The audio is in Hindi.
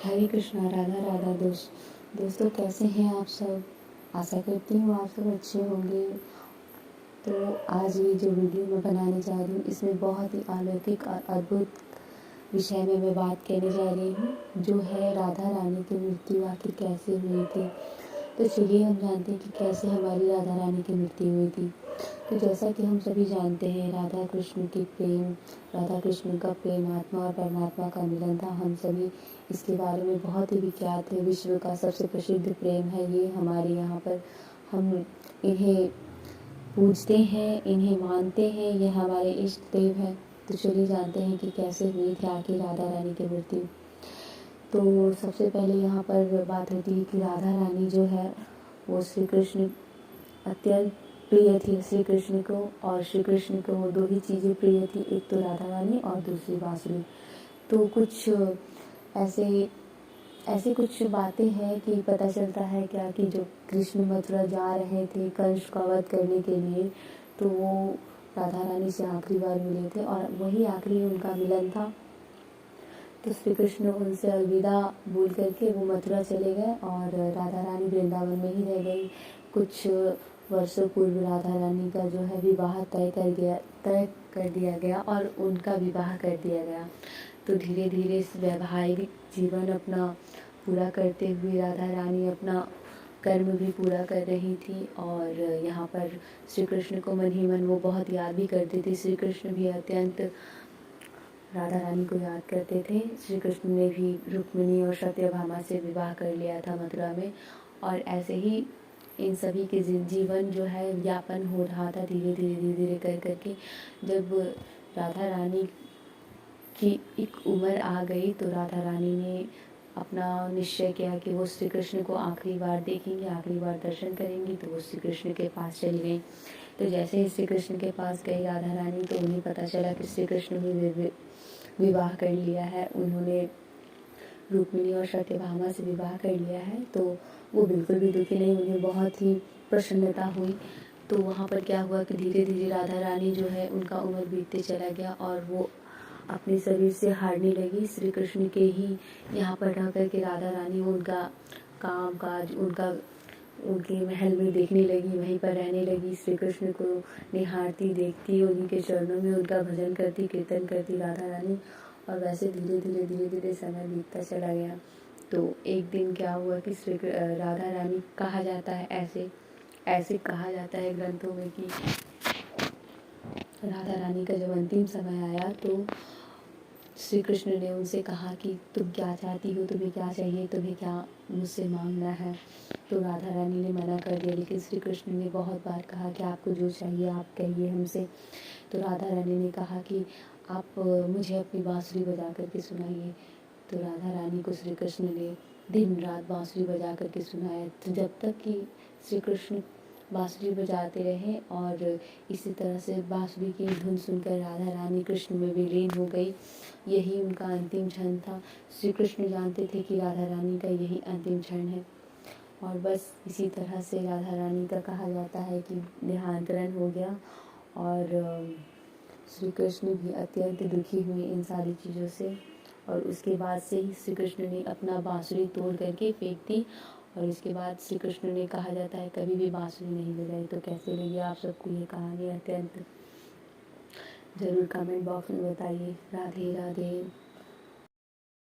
हरे कृष्णा। राधा राधा। दोस्तों कैसे हैं आप सब। आशा करती हूँ आप सब अच्छे होंगे। तो आज ये जो वीडियो मैं बनाने जा रही हूँ इसमें बहुत ही अलौकिक और अद्भुत विषय में मैं बात करने जा रही हूँ, जो है राधा रानी की मृत्यु आखिर कैसे हुई थी। तो चलिए हम जानते हैं कि कैसे हमारी राधा रानी की मृत्यु हुई थी। तो जैसा कि हम सभी जानते हैं राधा कृष्ण की प्रेम, राधा कृष्ण का प्रेम आत्मा और परमात्मा का मिलन था। हम सभी इसके बारे में बहुत ही विख्यात है, विश्व का सबसे प्रसिद्ध प्रेम है ये। हमारे यहाँ पर हम इन्हें पूजते हैं, इन्हें मानते हैं, ये हमारे इष्ट देव हैं। तो चलिए जानते हैं कि कैसे हुई थी आखिर राधा रानी की मृत्यु। तो सबसे पहले यहाँ पर बात होती है कि राधा रानी जो है वो श्री कृष्ण अत्यंत प्रिय थी श्री कृष्ण को, और श्री कृष्ण को वो दो ही चीज़ें प्रिय थी, एक तो राधा रानी और दूसरी बांसुरी। तो कुछ ऐसे कुछ बातें हैं कि पता चलता है क्या कि जो कृष्ण मथुरा जा रहे थे कंस का वध करने के लिए, तो वो राधा रानी से आखिरी बार मिले थे और वही आखिरी उनका मिलन था। तो श्री कृष्ण उनसे अलविदा बोल करके वो मथुरा चले गए और राधा रानी वृंदावन में ही रह गई। कुछ वर्षों पूर्व राधा रानी का जो है विवाह तय कर दिया गया और उनका विवाह कर दिया गया। तो धीरे धीरे इस वैवाहिक जीवन अपना पूरा करते हुए राधा रानी अपना कर्म भी पूरा कर रही थी, और यहाँ पर श्री कृष्ण को मन ही मन वो बहुत याद भी करती थी। श्री कृष्ण भी अत्यंत राधा रानी को याद करते थे। श्री कृष्ण ने भी रुक्मिणी और सत्यभामा से विवाह कर लिया था मथुरा में, और ऐसे ही इन सभी के जीवन जो है व्यापन हो रहा था धीरे धीरे कर करके। जब राधा रानी की एक उम्र आ गई तो राधा रानी ने अपना निश्चय किया कि वो श्री कृष्ण को आखिरी बार देखेंगी, आखिरी बार दर्शन करेंगी। तो वो श्री कृष्ण के पास चली गई। तो जैसे ही श्री कृष्ण के पास गई राधा रानी, तो उन्हें पता चला कि श्री कृष्ण ने विवाह कर लिया है, उन्होंने रुक्मिणी और सत्यभामा से विवाह कर लिया है। तो वो बिल्कुल भी दुखी नहीं, उन्हें बहुत ही प्रसन्नता हुई। तो वहाँ पर क्या हुआ कि धीरे धीरे राधा रानी जो है उनका उम्र बीतते चला गया और वो अपने शरीर से हारने लगी। श्री कृष्ण के ही यहाँ पर रह कर के राधा रानी उनका काम काज उनके महल में देखने लगी, वहीं पर रहने लगी। श्री कृष्ण को निहारती, देखती, उन्हीं के चरणों में उनका भजन करती, कीर्तन करती राधा रानी। और वैसे धीरे धीरे समय बीतता चला गया। तो एक दिन क्या हुआ कि राधा रानी कहा जाता है, ऐसे कहा जाता है ग्रंथों में कि राधा रानी का जब अंतिम समय आया तो श्री कृष्ण ने उनसे कहा कि तुम क्या चाहती हो, तुम्हें क्या चाहिए, तुम्हें क्या मुझसे मांगना है। तो राधा रानी ने मना कर दिया, लेकिन श्री कृष्ण ने बहुत बार कहा कि आपको जो चाहिए आप कहिए हमसे। तो राधा रानी ने कहा कि आप मुझे अपनी बांसुरी बजा करके सुनाइए। तो राधा रानी को श्री कृष्ण ने दिन रात बांसुरी बजा करके सुनाया, तो जब तक कि श्री कृष्ण बांसुरी बजाते रहे। और इसी तरह से बांसुरी की धुन सुनकर राधा रानी कृष्ण में विलीन हो गई। यही उनका अंतिम क्षण था। श्री कृष्ण जानते थे कि राधा रानी का यही अंतिम क्षण है, और बस इसी तरह से राधा रानी का कहा जाता है कि देहांतरण हो गया। और श्री कृष्ण भी अत्यंत दुखी हुए इन सारी चीज़ों से, और उसके बाद से ही श्री कृष्ण ने अपना बांसुरी तोड़ करके फेंक दी। और इसके बाद श्री कृष्ण ने कहा जाता है कभी भी बांसुरी नहीं बजाई। तो कैसे लगी आप सबको ये कहानी, अत्यंत ज़रूर कमेंट बॉक्स में बताइए। राधे राधे।